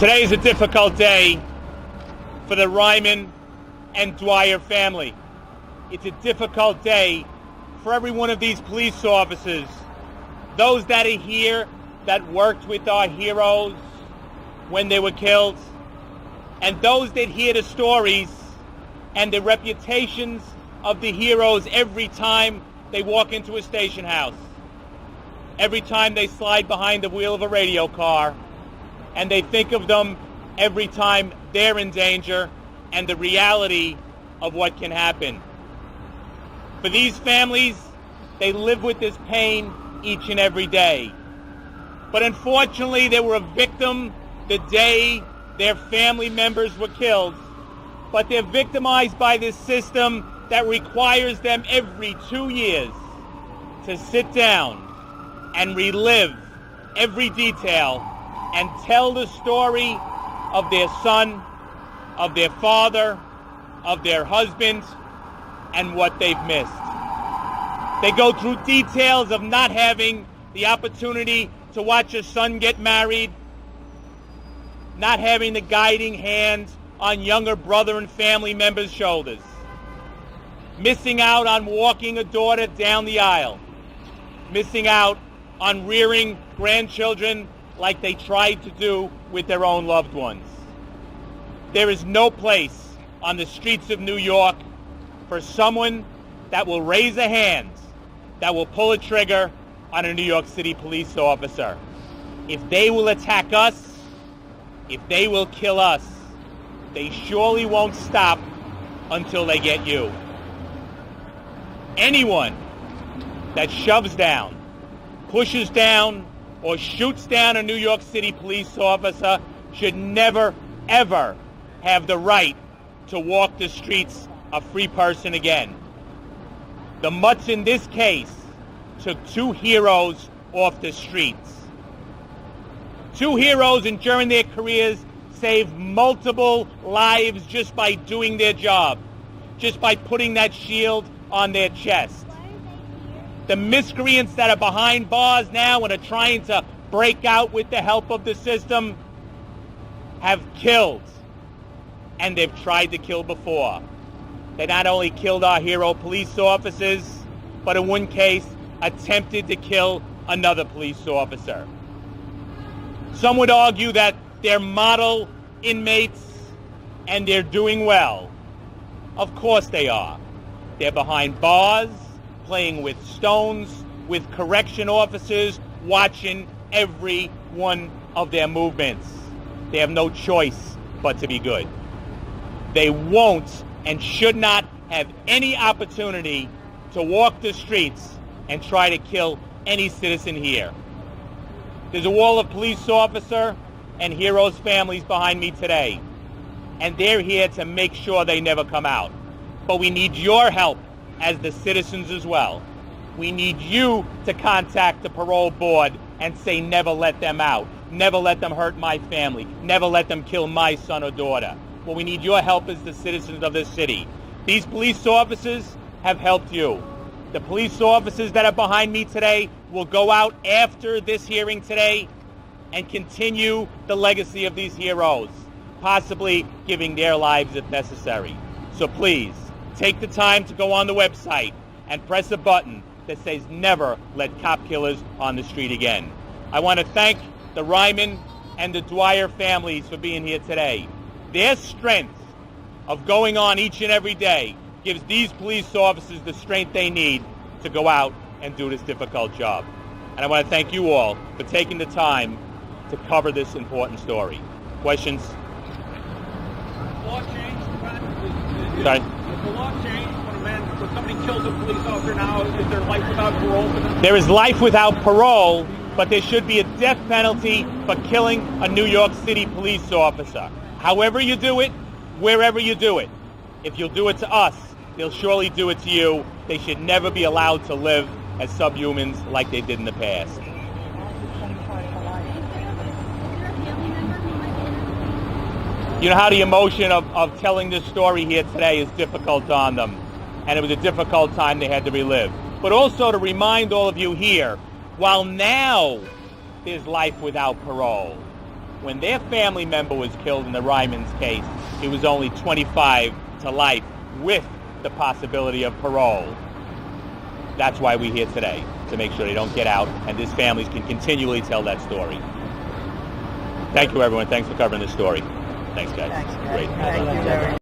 Today is a difficult day for the Ryman and Dwyer family. It's a difficult day for every one of these police officers, those that are here that worked with our heroes when they were killed, and those that hear the stories and the reputations of the heroes every time they walk into a station house, every time they slide behind the wheel of a radio car, and they think of them every time they're in danger and the reality of what can happen. For these families, they live with this pain each and every day. But unfortunately, they were a victim the day their family members were killed. But they're victimized by this system that requires them every 2 years to sit down and relive every detail and tell the story of their son, of their father, of their husband, and what they've missed. They go through details of not having the opportunity to watch a son get married, not having the guiding hand on younger brother and family members' shoulders, missing out on walking a daughter down the aisle, missing out on rearing grandchildren like they tried to do with their own loved ones. There is no place on the streets of New York for someone that will raise a hand, that will pull a trigger on a New York City police officer. If they will attack us, if they will kill us, they surely won't stop until they get you. Anyone that shoves down, pushes down, or shoots down a New York City police officer should never, ever have the right to walk the streets a free person again. The mutts in this case took two heroes off the streets. Two heroes, and during their careers, saved multiple lives just by doing their job, just by putting that shield on their chest. The miscreants that are behind bars now and are trying to break out with the help of the system have killed, and they've tried to kill before. They not only killed our hero police officers, but in one case attempted to kill another police officer. Some would argue that they're model inmates and they're doing well. Of course they are. They're behind bars, playing with stones, with correction officers, watching every one of their movements. They have no choice but to be good. They won't and should not have any opportunity to walk the streets and try to kill any citizen here. There's a wall of police officer and heroes' families behind me today, and they're here to make sure they never come out. But we need your help as the citizens as well. We need you to contact the Parole Board and say never let them out, never let them hurt my family, never let them kill my son or daughter. Well, we need your help as the citizens of this city. These police officers have helped you. The police officers that are behind me today will go out after this hearing today and continue the legacy of these heroes, possibly giving their lives if necessary. So please, take the time to go on the website and press a button that says never let cop killers on the street again. I want to thank the Ryman and the Dwyer families for being here today. Their strength of going on each and every day gives these police officers the strength they need to go out and do this difficult job. And I want to thank you all for taking the time to cover this important story. Questions? Law changed. Sorry? The law changed when somebody kills a police officer now. Is there life without parole for them? There is life without parole, but there should be a death penalty for killing a New York City police officer. However you do it, wherever you do it. If you'll do it to us, they'll surely do it to you. They should never be allowed to live as subhumans like they did in the past. You know how the emotion of telling this story here today is difficult on them. And it was a difficult time they had to relive. But also to remind all of you here, while now there's life without parole, When their family member was killed in the Ryman's case, he was only 25 to life with the possibility of parole. That's why we're here today, to make sure they don't get out and these families can continually tell that story. Thank you, everyone. Thanks for covering this story. Thanks, guys. Thanks, guys. Great. Thank you very much.